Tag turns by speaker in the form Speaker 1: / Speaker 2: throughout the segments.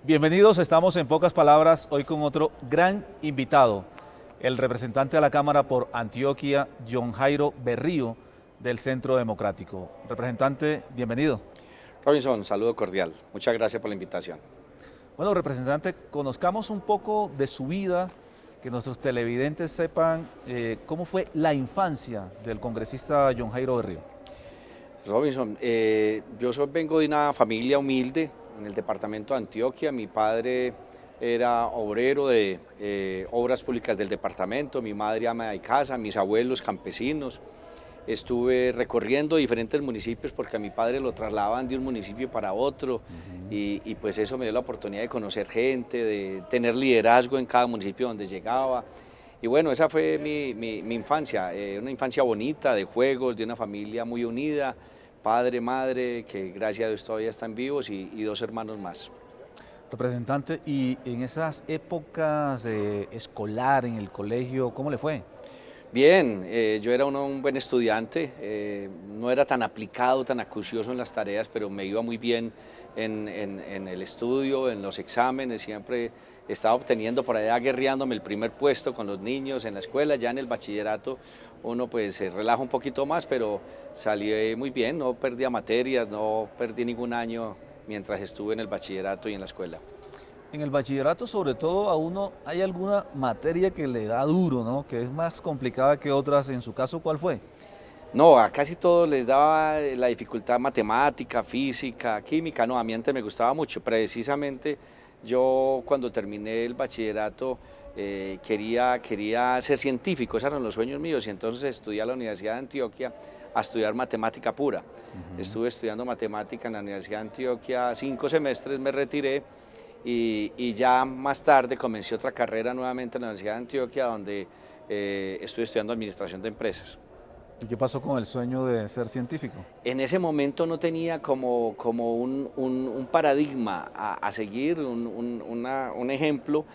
Speaker 1: Bienvenidos, estamos en pocas palabras hoy con otro gran invitado, el representante a la Cámara por Antioquia, John Jairo Berrío, del Centro Democrático. Representante, bienvenido.
Speaker 2: Robinson, saludo cordial. Muchas gracias por la invitación.
Speaker 1: Bueno, representante, conozcamos un poco de su vida, que nuestros televidentes sepan cómo fue la infancia del congresista John Jairo Berrío.
Speaker 2: Robinson, vengo de una familia humilde en el departamento de Antioquia. Mi padre era obrero de obras públicas del departamento, mi madre ama de casa, mis abuelos campesinos. Estuve recorriendo diferentes municipios porque a mi padre lo trasladaban de un municipio para otro y pues eso me dio la oportunidad de conocer gente, de tener liderazgo en cada municipio donde llegaba. Y bueno, esa fue mi infancia, una infancia bonita, de juegos, de una familia muy unida, padre, madre, que gracias a Dios todavía están vivos y dos hermanos más.
Speaker 1: Representante, y en esas épocas escolar, en el colegio, ¿cómo le fue?
Speaker 2: Bien, yo era un buen estudiante, no era tan aplicado, tan acucioso en las tareas, pero me iba muy bien en el estudio, en los exámenes, siempre estaba obteniendo por allá guerreándome el primer puesto con los niños en la escuela. Ya en el bachillerato uno pues se relaja un poquito más, pero salí muy bien, no perdía materias, no perdí ningún año mientras estuve en el bachillerato y en la escuela.
Speaker 1: En el bachillerato, sobre todo, a uno hay alguna materia que le da duro, ¿no? Que es más complicada que otras. En su caso, ¿cuál fue?
Speaker 2: No, a casi todos les daba la dificultad matemática, física, química. No, a mí antes me gustaba mucho. Precisamente yo cuando terminé el bachillerato quería ser científico, esos eran los sueños míos, y entonces estudié a la Universidad de Antioquia a estudiar matemática pura. Estuve estudiando matemática en la Universidad de Antioquia 5 semestres, me retiré y ya más tarde comencé otra carrera nuevamente en la Universidad de Antioquia donde estuve estudiando administración de empresas.
Speaker 1: ¿Y qué pasó con el sueño de ser científico?
Speaker 2: En ese momento no tenía como un paradigma a seguir, un ejemplo,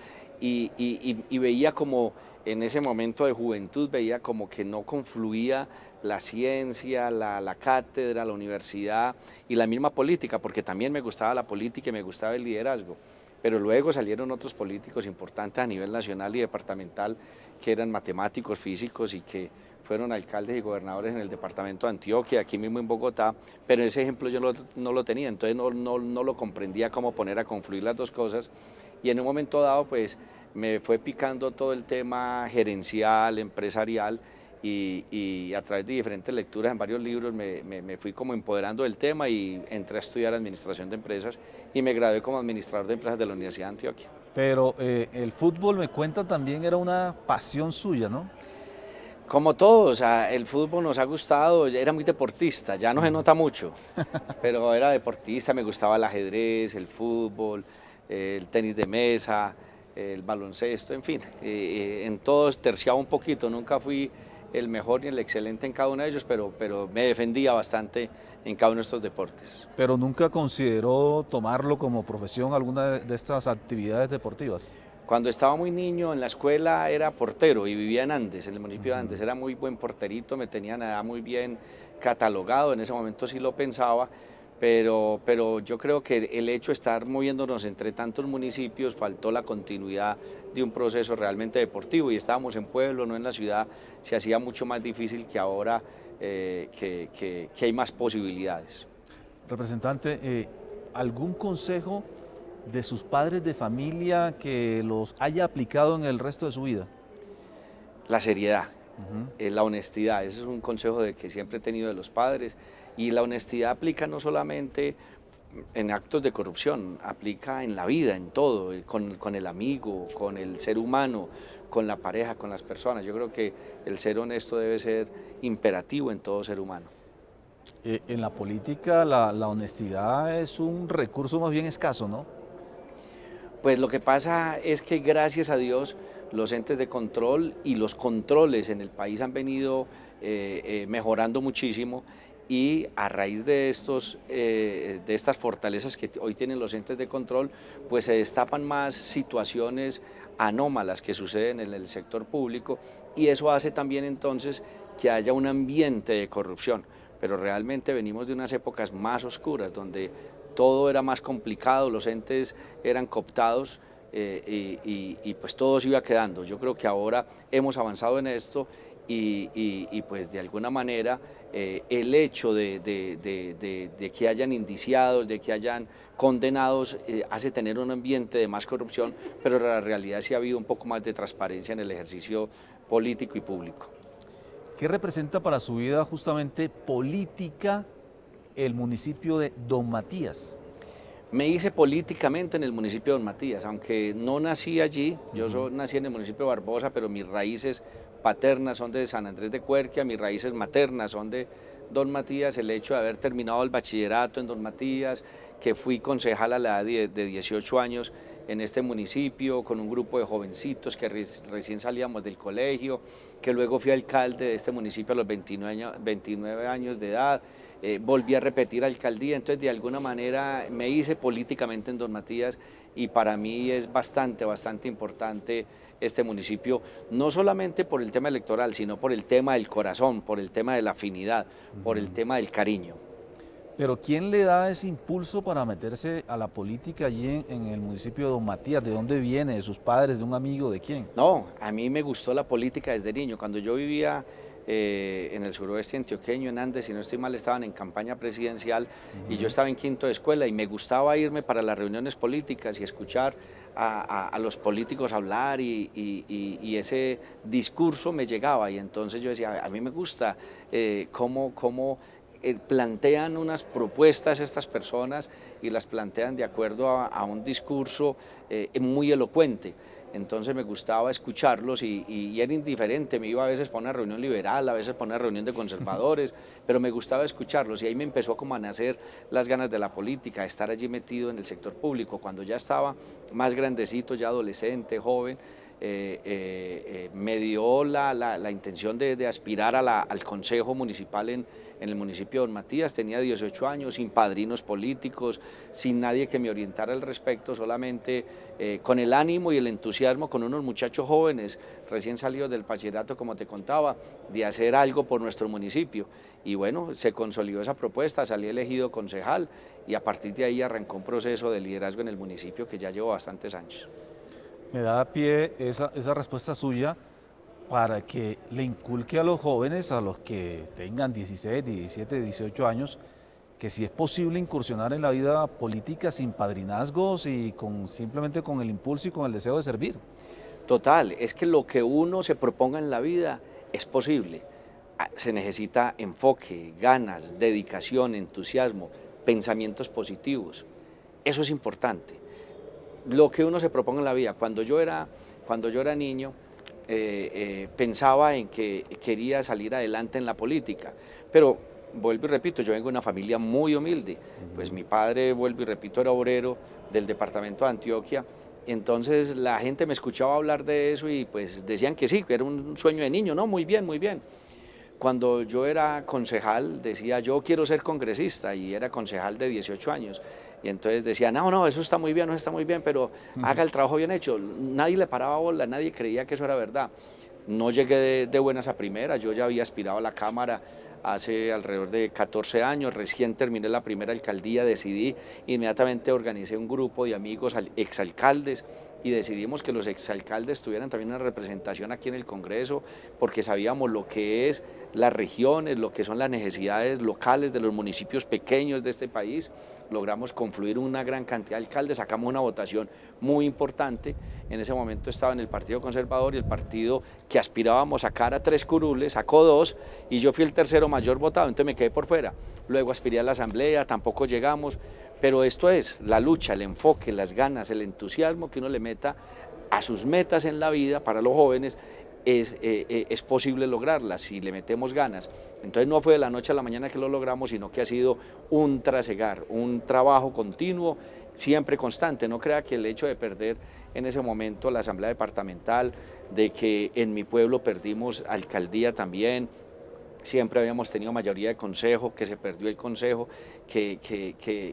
Speaker 2: y veía como en ese momento de juventud, veía como que no confluía la ciencia, la cátedra, la universidad y la misma política, porque también me gustaba la política y me gustaba el liderazgo. Pero luego salieron otros políticos importantes a nivel nacional y departamental que eran matemáticos, físicos y que fueron alcaldes y gobernadores en el departamento de Antioquia, aquí mismo en Bogotá, pero ese ejemplo yo no lo tenía, entonces no lo comprendía cómo poner a confluir las dos cosas, y en un momento dado pues me fue picando todo el tema gerencial, empresarial, y a través de diferentes lecturas en varios libros me fui como empoderando del tema y entré a estudiar administración de empresas y me gradué como administrador de empresas de la Universidad de Antioquia.
Speaker 1: Pero el fútbol, me cuenta, también era una pasión suya, ¿no?
Speaker 2: Como todo, o sea, el fútbol nos ha gustado, era muy deportista, ya no se nota mucho, pero era deportista, me gustaba el ajedrez, el fútbol, el tenis de mesa, el baloncesto, en fin, en todos terciaba un poquito, nunca fui el mejor ni el excelente en cada uno de ellos, pero me defendía bastante en cada uno de estos deportes.
Speaker 1: Pero nunca consideró tomarlo como profesión alguna de estas actividades deportivas.
Speaker 2: Cuando estaba muy niño en la escuela era portero y vivía en Andes, en el municipio de Andes, era muy buen porterito, me tenían muy bien catalogado, en ese momento sí lo pensaba, pero yo creo que el hecho de estar moviéndonos entre tantos municipios faltó la continuidad de un proceso realmente deportivo, y estábamos en pueblo, no en la ciudad, se hacía mucho más difícil que ahora que hay más posibilidades.
Speaker 1: Representante, ¿algún consejo de sus padres de familia que los haya aplicado en el resto de su vida?
Speaker 2: La seriedad,
Speaker 1: Ujú.
Speaker 2: la honestidad, ese es un consejo que siempre he tenido de los padres, y la honestidad aplica no solamente en actos de corrupción, aplica en la vida, en todo, con el amigo, con el ser humano, con la pareja, con las personas. Yo creo que el ser honesto debe ser imperativo en todo ser humano.
Speaker 1: En la política la honestidad es un recurso más bien escaso, ¿no?
Speaker 2: Pues lo que pasa es que gracias a Dios los entes de control y los controles en el país han venido mejorando muchísimo, y a raíz de estas fortalezas que hoy tienen los entes de control, pues se destapan más situaciones anómalas que suceden en el sector público, y eso hace también entonces que haya un ambiente de corrupción. Pero realmente venimos de unas épocas más oscuras donde todo era más complicado, los entes eran cooptados, y pues todo se iba quedando. Yo creo que ahora hemos avanzado en esto y pues de alguna manera el hecho de que hayan indiciados, de que hayan condenados, hace tener un ambiente de más corrupción, pero la realidad sí ha habido un poco más de transparencia en el ejercicio político y público.
Speaker 1: ¿Qué representa para su vida justamente política el municipio de Don Matías?
Speaker 2: Me hice políticamente en el municipio de Don Matías, aunque no nací allí, nací en el municipio de Barbosa, pero mis raíces paternas son de San Andrés de Cuerquia, mis raíces maternas son de Don Matías, el hecho de haber terminado el bachillerato en Don Matías, que fui concejal a la edad de 18 años en este municipio, con un grupo de jovencitos que recién salíamos del colegio, que luego fui alcalde de este municipio a los 29 años de edad, volví a repetir alcaldía, entonces de alguna manera me hice políticamente en Don Matías y para mí es bastante importante este municipio, no solamente por el tema electoral, sino por el tema del corazón, por el tema de la afinidad, por el tema del cariño.
Speaker 1: Pero ¿quién le da ese impulso para meterse a la política allí en el municipio de Don Matías? ¿De dónde viene? ¿De sus padres? ¿De un amigo? ¿De quién?
Speaker 2: No, a mí me gustó la política desde niño. Cuando yo vivía en el suroeste antioqueño, en Andes, si no estoy mal, estaban en campaña presidencial y yo estaba en quinto de escuela y me gustaba irme para las reuniones políticas y escuchar a los políticos hablar y ese discurso me llegaba y entonces yo decía, a mí me gusta cómo plantean unas propuestas estas personas y las plantean de acuerdo a un discurso muy elocuente. Entonces me gustaba escucharlos y era indiferente, me iba a veces para una reunión liberal, a veces para una reunión de conservadores, pero me gustaba escucharlos y ahí me empezó como a nacer las ganas de la política, estar allí metido en el sector público. Cuando ya estaba más grandecito, ya adolescente, joven, me dio la intención de aspirar al Consejo Municipal en el municipio de Don Matías. Tenía 18 años, sin padrinos políticos, sin nadie que me orientara al respecto, solamente con el ánimo y el entusiasmo, con unos muchachos jóvenes recién salidos del bachillerato, como te contaba, de hacer algo por nuestro municipio. Y bueno, se consolidó esa propuesta, salí elegido concejal y a partir de ahí arrancó un proceso de liderazgo en el municipio que ya llevo bastantes años.
Speaker 1: Me da pie esa respuesta suya para que le inculque a los jóvenes, a los que tengan 16, 17, 18 años, que si es posible incursionar en la vida política sin padrinazgos y simplemente con el impulso y con el deseo de servir.
Speaker 2: Total, es que lo que uno se proponga en la vida es posible. Se necesita enfoque, ganas, dedicación, entusiasmo, pensamientos positivos. Eso es importante. Lo que uno se proponga en la vida. Cuando yo era niño, pensaba en que quería salir adelante en la política, pero vuelvo y repito, yo vengo de una familia muy humilde, pues mi padre, vuelvo y repito, era obrero del departamento de Antioquia, entonces la gente me escuchaba hablar de eso y pues decían que sí, que era un sueño de niño, no, muy bien, muy bien. Cuando yo era concejal decía yo quiero ser congresista y era concejal de 18 años y entonces decía no, eso está muy bien, no está muy bien, pero haga el trabajo bien hecho. Nadie le paraba bola, nadie creía que eso era verdad. No llegué de buenas a primeras, yo ya había aspirado a la Cámara hace alrededor de 14 años, recién terminé la primera alcaldía, decidí, inmediatamente organicé un grupo de amigos exalcaldes y decidimos que los exalcaldes tuvieran también una representación aquí en el Congreso, porque sabíamos lo que es las regiones, lo que son las necesidades locales de los municipios pequeños de este país. Logramos confluir una gran cantidad de alcaldes, sacamos una votación muy importante. En ese momento estaba en el Partido Conservador y el partido que aspirábamos a sacar a 3 curules, sacó 2 y yo fui el tercero mayor votado, entonces me quedé por fuera. Luego aspiré a la Asamblea, tampoco llegamos, pero esto es la lucha, el enfoque, las ganas, el entusiasmo que uno le meta a sus metas en la vida para los jóvenes. Es posible lograrlas si le metemos ganas. Entonces no fue de la noche a la mañana que lo logramos, sino que ha sido un trasegar, un trabajo continuo, siempre constante. No crea que el hecho de perder en ese momento la asamblea departamental, de que en mi pueblo perdimos alcaldía también, siempre habíamos tenido mayoría de consejo, que se perdió el consejo, que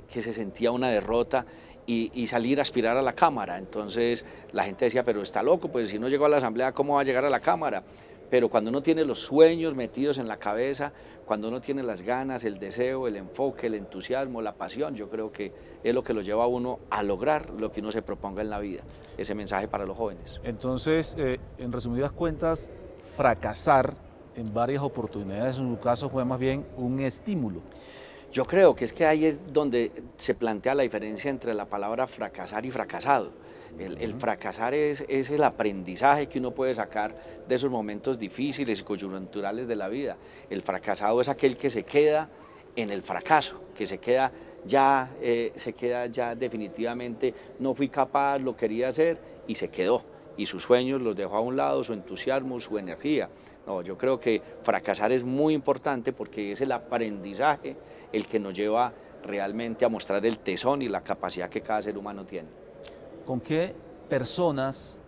Speaker 2: se sentía una derrota y salir a aspirar a la Cámara. Entonces la gente decía, pero está loco, pues si no llegó a la Asamblea, ¿cómo va a llegar a la Cámara? pero cuando uno tiene los sueños metidos en la cabeza, cuando uno tiene las ganas, el deseo, el enfoque, el entusiasmo, la pasión, yo creo que es lo que lo lleva a uno a lograr lo que uno se proponga en la vida. Ese mensaje para los jóvenes.
Speaker 1: Entonces, en resumidas cuentas, fracasar en varias oportunidades, en su caso fue más bien un estímulo.
Speaker 2: Yo creo que es que ahí es donde se plantea la diferencia entre la palabra fracasar y fracasado. El fracasar es el aprendizaje que uno puede sacar de esos momentos difíciles y coyunturales de la vida. El fracasado es aquel que se queda en el fracaso, que se queda ya definitivamente, no fui capaz, lo quería hacer y se quedó. Y sus sueños los dejó a un lado, su entusiasmo, su energía. No, yo creo que fracasar es muy importante porque es el aprendizaje el que nos lleva realmente a mostrar el tesón y la capacidad que cada ser humano tiene.
Speaker 1: ¿Con qué personas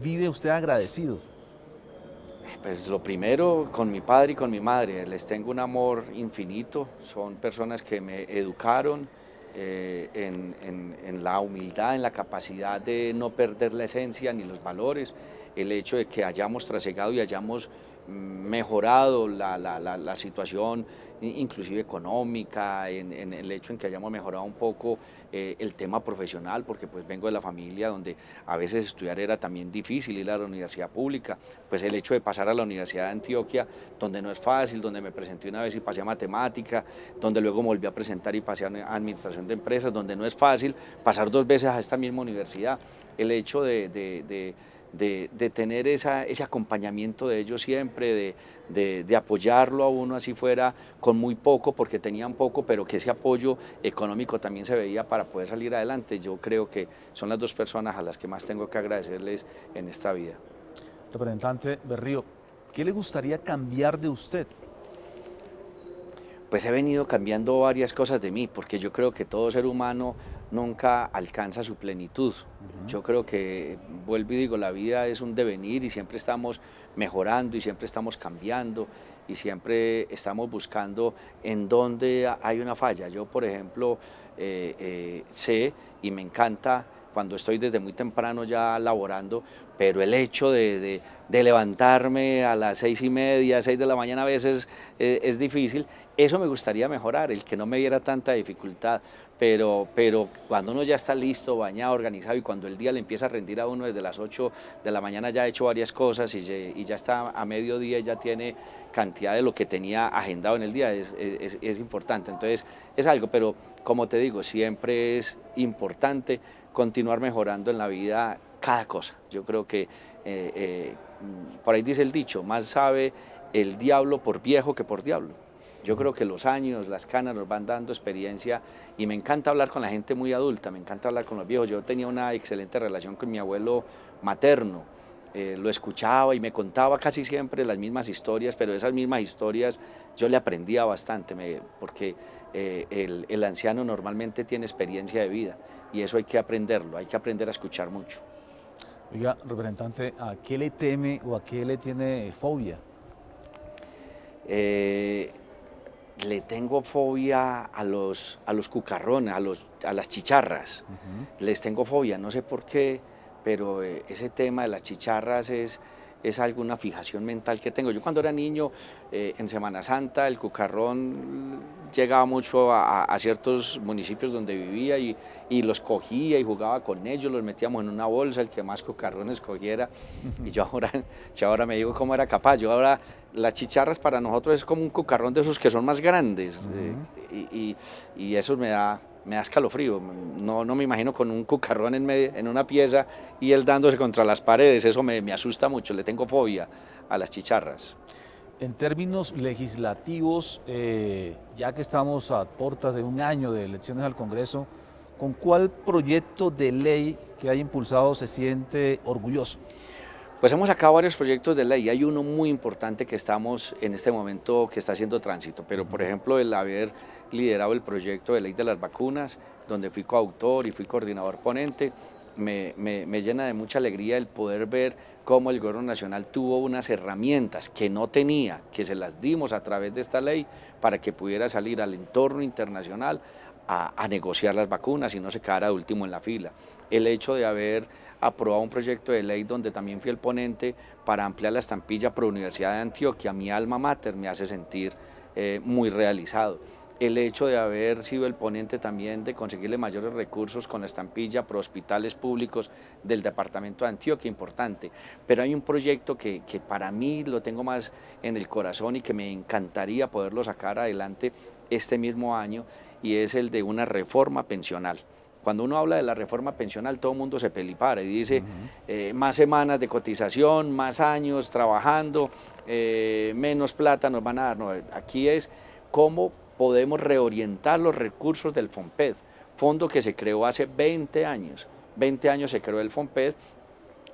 Speaker 1: vive usted agradecido?
Speaker 2: Pues lo primero, con mi padre y con mi madre, les tengo un amor infinito, son personas que me educaron en la humildad, en la capacidad de no perder la esencia ni los valores, el hecho de que hayamos trasegado y hayamos mejorado la situación inclusive económica, en el hecho en que hayamos mejorado un poco el tema profesional, porque pues vengo de la familia donde a veces estudiar era también difícil, ir a la universidad pública, pues el hecho de pasar a la Universidad de Antioquia, donde no es fácil, donde me presenté una vez y pasé a matemática, donde luego me volví a presentar y pasé a administración de empresas, donde no es fácil pasar 2 veces a esta misma universidad, el hecho de tener ese acompañamiento de ellos siempre, de apoyarlo a uno así fuera con muy poco, porque tenían poco, pero que ese apoyo económico también se veía para poder salir adelante. Yo creo que son las 2 personas a las que más tengo que agradecerles en esta vida.
Speaker 1: Representante Berrío, ¿qué le gustaría cambiar de usted?
Speaker 2: Pues he venido cambiando varias cosas de mí, porque yo creo que todo ser humano nunca alcanza su plenitud. Yo creo que, vuelvo y digo, la vida es un devenir y siempre estamos mejorando y siempre estamos cambiando y siempre estamos buscando en dónde hay una falla. Yo, por ejemplo, sé y me encanta cuando estoy desde muy temprano ya laborando, pero el hecho de levantarme a las 6:30, 6 de la mañana a veces es difícil. Eso me gustaría mejorar, el que no me diera tanta dificultad, pero cuando uno ya está listo, bañado, organizado y cuando el día le empieza a rendir a uno desde las 8 de la mañana ya ha hecho varias cosas y ya está a mediodía y ya tiene cantidad de lo que tenía agendado en el día, es importante. Entonces es algo, pero como te digo, siempre es importante continuar mejorando en la vida cada cosa. Yo creo que por ahí dice el dicho, más sabe el diablo por viejo que por diablo. Yo creo que los años, las canas nos van dando experiencia y me encanta hablar con la gente muy adulta, me encanta hablar con los viejos. Yo tenía una excelente relación con mi abuelo materno, lo escuchaba y me contaba casi siempre las mismas historias, pero esas mismas historias yo le aprendía bastante, porque el anciano normalmente tiene experiencia de vida y eso hay que aprenderlo, hay que aprender a escuchar mucho.
Speaker 1: Oiga, representante, ¿a qué le teme o a qué le tiene fobia?
Speaker 2: Le tengo fobia a los cucarrones, a las chicharras. Les tengo fobia, no sé por qué, pero ese tema de las chicharras es alguna fijación mental que tengo. Yo cuando era niño, en Semana Santa, el cucarrón llegaba mucho a ciertos municipios donde vivía y los cogía y jugaba con ellos, los metíamos en una bolsa, el que más cucarrones cogiera. Y yo ahora me digo cómo era capaz. Yo ahora, las chicharras para nosotros es como un cucarrón de esos que son más grandes y eso me da escalofrío. No me imagino con un cucarrón en una pieza y él dándose contra las paredes. Eso me asusta mucho, le tengo fobia a las chicharras.
Speaker 1: En términos legislativos, ya que estamos a puertas de un año de elecciones al Congreso, ¿con cuál proyecto de ley que haya impulsado se siente orgulloso?
Speaker 2: Pues hemos sacado varios proyectos de ley, hay uno muy importante que estamos en este momento que está haciendo tránsito, pero por ejemplo el haber liderado el proyecto de ley de las vacunas, donde fui coautor y fui coordinador ponente, me llena de mucha alegría el poder ver cómo el gobierno nacional tuvo unas herramientas que no tenía, que se las dimos a través de esta ley para que pudiera salir al entorno internacional a negociar las vacunas y no se quedara de último en la fila. El hecho de haber aprobado un proyecto de ley donde también fui el ponente para ampliar la estampilla Pro Universidad de Antioquia, mi alma mater, me hace sentir muy realizado. El hecho de haber sido el ponente también de conseguirle mayores recursos con la estampilla Pro Hospitales Públicos del departamento de Antioquia, importante. Pero hay un proyecto que para mí lo tengo más en el corazón y que me encantaría poderlo sacar adelante este mismo año, y es el de una reforma pensional. Cuando uno habla de la reforma pensional, todo el mundo se pelipara y dice más semanas de cotización, más años trabajando, menos plata nos van a dar. No, aquí es cómo podemos reorientar los recursos del FOMPED, fondo que se creó hace 20 años. 20 años se creó el FOMPED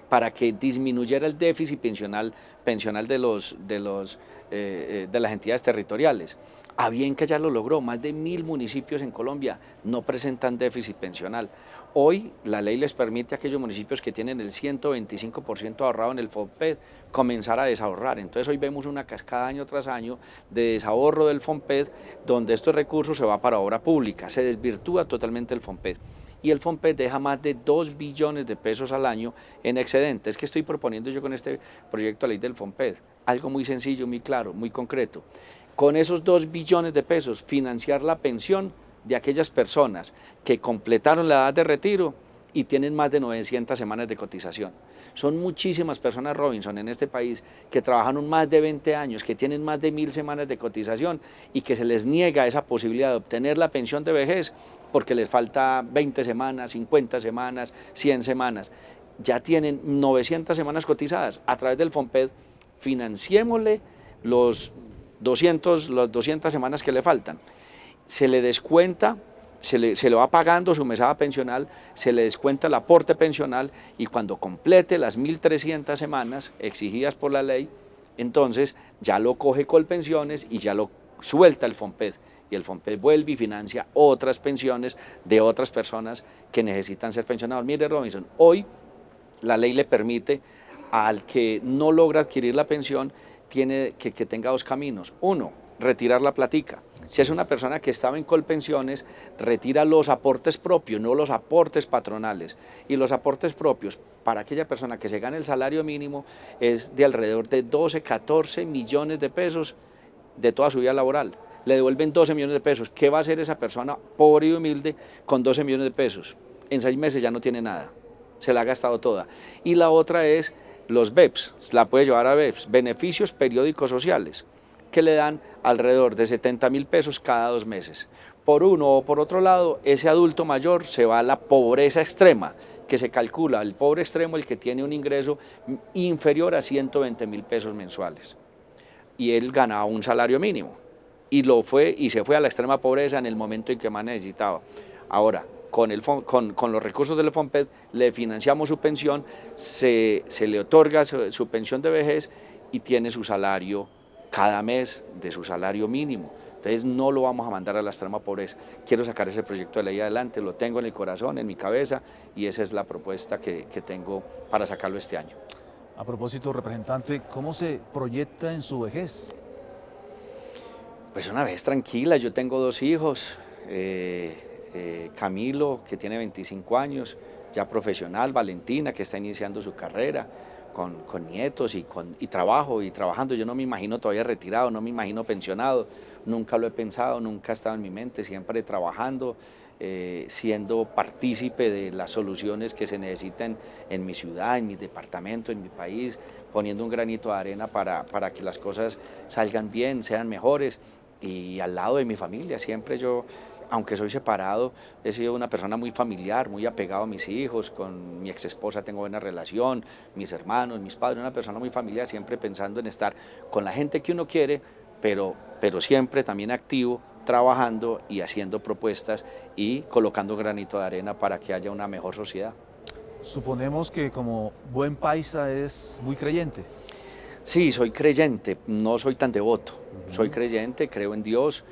Speaker 2: para que disminuyera el déficit pensional de las entidades territoriales. A bien que ya lo logró, más de 1000 municipios en Colombia no presentan déficit pensional. Hoy la ley les permite a aquellos municipios que tienen el 125% ahorrado en el FOMPED comenzar a desahorrar. Entonces hoy vemos una cascada año tras año de desahorro del FOMPED, donde estos recursos se van para obra pública, se desvirtúa totalmente el FOMPED. Y el FOMPED deja más de 2 billones de pesos al año en excedentes. ¿Qué estoy proponiendo yo con este proyecto de ley del FOMPED? Algo muy sencillo, muy claro, muy concreto. Con esos 2 billones de pesos, financiar la pensión de aquellas personas que completaron la edad de retiro y tienen más de 900 semanas de cotización. Son muchísimas personas, Robinson, en este país que trabajan más de 20 años, que tienen más de 1000 semanas de cotización y que se les niega esa posibilidad de obtener la pensión de vejez porque les falta 20 semanas, 50 semanas, 100 semanas. Ya tienen 900 semanas cotizadas. A través del FOMPED, financiémosle las 200 semanas que le faltan. Se le descuenta, se le va pagando su mesada pensional, se le descuenta el aporte pensional y cuando complete las 1300 semanas exigidas por la ley, entonces ya lo coge Colpensiones y ya lo suelta el FOMPED. Y el FOMPED vuelve y financia otras pensiones de otras personas que necesitan ser pensionados. Mire, Robinson, hoy la ley le permite al que no logra adquirir la pensión que tenga 2 caminos. Uno, retirar la platica. Si es una persona que estaba en Colpensiones, retira los aportes propios, no los aportes patronales. Y los aportes propios para aquella persona que se gane el salario mínimo es de alrededor de 12, 14 millones de pesos de toda su vida laboral. Le devuelven 12 millones de pesos. ¿Qué va a hacer esa persona pobre y humilde con 12 millones de pesos? En 6 meses ya no tiene nada, se la ha gastado toda. Y la otra es los BEPS, la puede llevar a BEPS, beneficios periódicos sociales, que le dan alrededor de 70.000 pesos cada 2 meses. Por uno o por otro lado, ese adulto mayor se va a la pobreza extrema, que se calcula, el pobre extremo, el que tiene un ingreso inferior a 120.000 pesos mensuales. Y él ganaba un salario mínimo. Y se fue a la extrema pobreza en el momento en que más necesitaba. Ahora, con los recursos del FOMPED le financiamos su pensión, se le otorga su pensión de vejez y tiene su salario cada mes de su salario mínimo. Entonces no lo vamos a mandar a la extrema pobreza. Quiero sacar ese proyecto de ley adelante, lo tengo en el corazón, en mi cabeza, y esa es la propuesta que tengo para sacarlo este año.
Speaker 1: A propósito, representante, ¿cómo se proyecta en su vejez?
Speaker 2: Pues una vez tranquila, yo tengo 2 hijos, Camilo, que tiene 25 años, ya profesional, Valentina, que está iniciando su carrera, con nietos y trabajando. Yo no me imagino todavía retirado, no me imagino pensionado, nunca lo he pensado, nunca ha estado en mi mente, siempre trabajando, siendo partícipe de las soluciones que se necesitan en mi ciudad, en mi departamento, en mi país, poniendo un granito de arena para que las cosas salgan bien, sean mejores. Y al lado de mi familia, siempre yo, aunque soy separado, he sido una persona muy familiar, muy apegado a mis hijos, con mi ex esposa tengo buena relación, mis hermanos, mis padres, una persona muy familiar, siempre pensando en estar con la gente que uno quiere, pero siempre también activo, trabajando y haciendo propuestas y colocando granito de arena para que haya una mejor sociedad.
Speaker 1: Suponemos que como buen paisa es muy creyente.
Speaker 2: Sí, soy creyente, no soy tan devoto. Soy creyente, creo en Dios,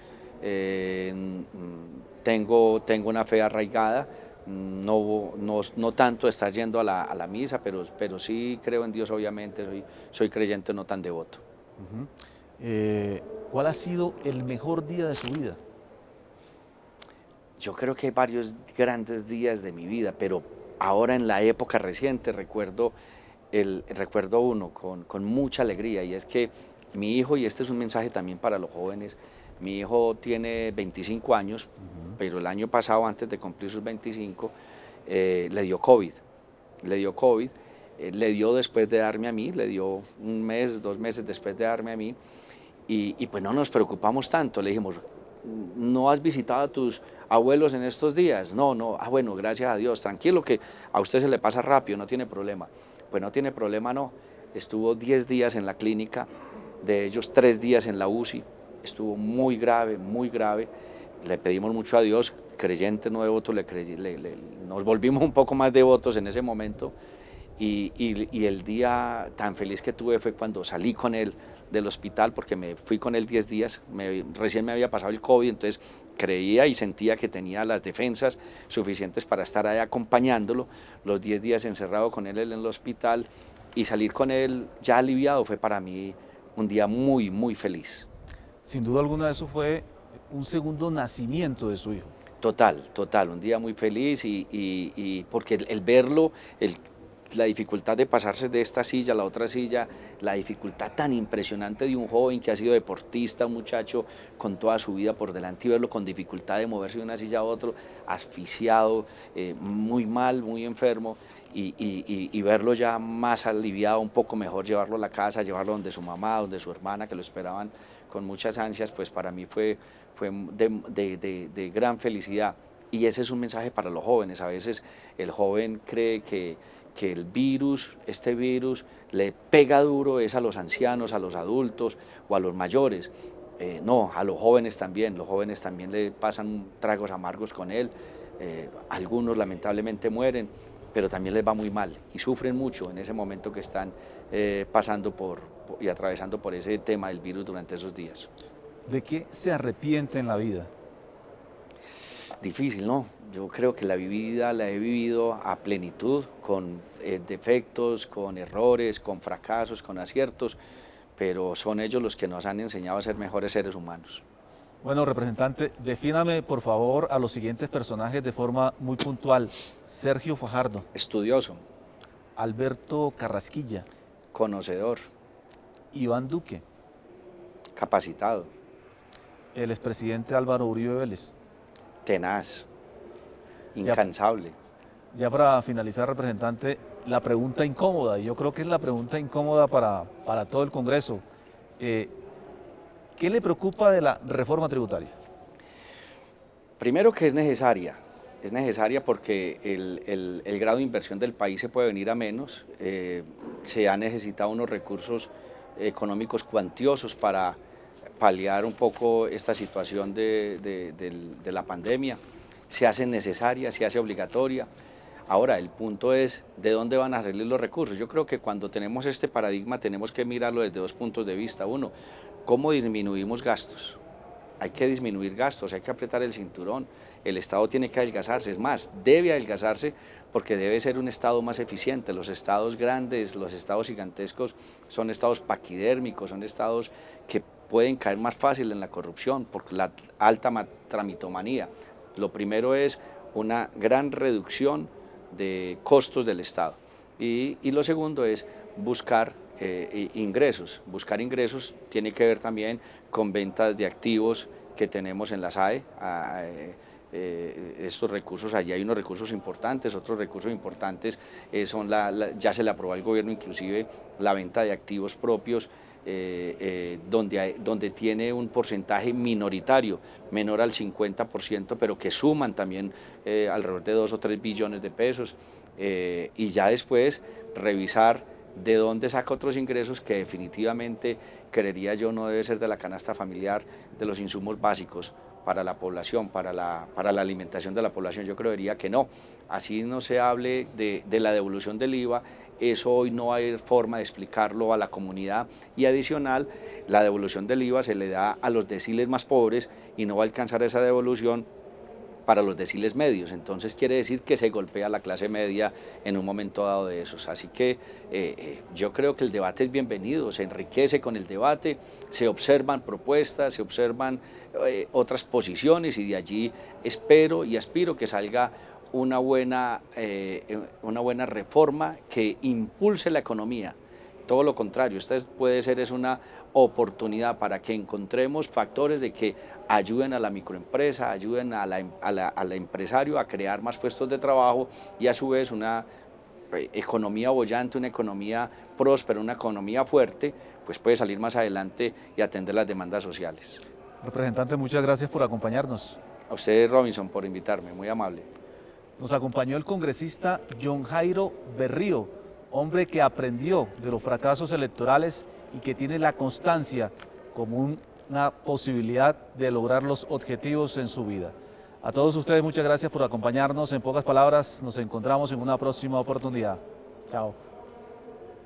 Speaker 2: tengo una fe arraigada, no tanto estar yendo a la misa, pero sí creo en Dios, obviamente, soy creyente, no tan devoto.
Speaker 1: ¿Cuál ha sido el mejor día de su vida?
Speaker 2: Yo creo que hay varios grandes días de mi vida, pero ahora en la época reciente recuerdo uno con mucha alegría, y es que mi hijo, y este es un mensaje también para los jóvenes, mi hijo tiene 25 años, pero el año pasado, antes de cumplir sus 25, le dio COVID. Le dio COVID, le dio después de darme a mí, le dio un mes, 2 meses después de darme a mí, y pues no nos preocupamos tanto. Le dijimos, ¿no has visitado a tus abuelos en estos días? No, no, bueno, gracias a Dios, tranquilo que a usted se le pasa rápido, no tiene problema. Pues no tiene problema, no. Estuvo 10 días en la clínica, de ellos 3 días en la UCI, estuvo muy grave, muy grave. Le pedimos mucho a Dios, creyentes, no devotos, nos volvimos un poco más devotos en ese momento, y el día tan feliz que tuve fue cuando salí con él del hospital, porque me fui con él 10 días, recién me había pasado el COVID, entonces creía y sentía que tenía las defensas suficientes para estar ahí acompañándolo, los 10 días encerrado con él en el hospital, y salir con él ya aliviado fue para mí un día muy, muy feliz.
Speaker 1: Sin duda alguna eso fue un segundo nacimiento de su hijo.
Speaker 2: Total, total, un día muy feliz, y porque el verlo, la dificultad de pasarse de esta silla a la otra silla, la dificultad tan impresionante de un joven que ha sido deportista, un muchacho con toda su vida por delante, y verlo con dificultad de moverse de una silla a otra, asfixiado, muy mal, muy enfermo, y verlo ya más aliviado, un poco mejor, llevarlo a la casa, llevarlo donde su mamá, donde su hermana, que lo esperaban con muchas ansias, pues para mí fue de gran felicidad. Y ese es un mensaje para los jóvenes. A veces el joven cree que el virus, este virus, le pega duro es a los ancianos, a los adultos o a los mayores. No, a los jóvenes también le pasan tragos amargos con él. Algunos lamentablemente mueren, pero también les va muy mal y sufren mucho en ese momento que están pasando y atravesando por ese tema del virus durante esos días.
Speaker 1: ¿De qué se arrepiente en la vida?
Speaker 2: Difícil, ¿no? Yo creo que la vida la he vivido a plenitud, con defectos, con errores, con fracasos, con aciertos, pero son ellos los que nos han enseñado a ser mejores seres humanos.
Speaker 1: Bueno, representante, defíname por favor a los siguientes personajes de forma muy puntual. Sergio Fajardo,
Speaker 2: Estudioso,
Speaker 1: Alberto Carrasquilla,
Speaker 2: conocedor,
Speaker 1: Iván Duque,
Speaker 2: capacitado,
Speaker 1: el expresidente Álvaro Uribe Vélez.
Speaker 2: tenaz, incansable.
Speaker 1: Ya para finalizar, representante, la pregunta incómoda, y yo creo que es la pregunta incómoda para todo el Congreso. ¿Qué le preocupa de la reforma tributaria?
Speaker 2: Primero que es necesaria porque el grado de inversión del país se puede venir a menos, se han necesitado unos recursos económicos cuantiosos para paliar un poco esta situación de la pandemia, se hace necesaria, se hace obligatoria. Ahora, el punto es de dónde van a salir los recursos. Yo creo que cuando tenemos este paradigma tenemos que mirarlo desde 2 puntos de vista. Uno, ¿cómo disminuimos gastos? Hay que disminuir gastos, hay que apretar el cinturón, el Estado tiene que adelgazarse, es más, debe adelgazarse porque debe ser un Estado más eficiente. Los estados grandes, los estados gigantescos son estados paquidérmicos, son estados que pueden caer más fácil en la corrupción por la alta tramitomanía. Lo primero es una gran reducción de costos del Estado, y lo segundo es buscar ingresos. Buscar ingresos tiene que ver también con ventas de activos que tenemos en la SAE. Estos recursos, allí hay unos recursos importantes, otros recursos importantes son ya se le aprobó al gobierno inclusive la venta de activos propios, donde tiene un porcentaje minoritario, menor al 50%, pero que suman también alrededor de 2 o 3 billones de pesos, y ya después revisar de dónde saca otros ingresos que definitivamente, creería yo, no debe ser de la canasta familiar, de los insumos básicos para la población, para la alimentación de la población. Yo creería que no. Así no se hable de la devolución del IVA, eso hoy no hay forma de explicarlo a la comunidad, y adicional, la devolución del IVA se le da a los deciles más pobres y no va a alcanzar esa devolución para los deciles medios. Entonces quiere decir que se golpea la clase media en un momento dado de esos. Así que yo creo que el debate es bienvenido, se enriquece con el debate, se observan propuestas, se observan otras posiciones y de allí espero y aspiro que salga una buena reforma que impulse la economía. Todo lo contrario, esta puede ser una oportunidad para que encontremos factores de que ayuden a la microempresa, ayuden al empresario a crear más puestos de trabajo y a su vez una economía bollante, una economía próspera, una economía fuerte, pues puede salir más adelante y atender las demandas sociales.
Speaker 1: Representante, muchas gracias por acompañarnos.
Speaker 2: A usted, Robinson, por invitarme, muy amable.
Speaker 1: Nos acompañó el congresista John Jairo Berrío, hombre que aprendió de los fracasos electorales y que tiene la constancia como una posibilidad de lograr los objetivos en su vida. A todos ustedes muchas gracias por acompañarnos. En pocas palabras, nos encontramos en una próxima oportunidad. Chao.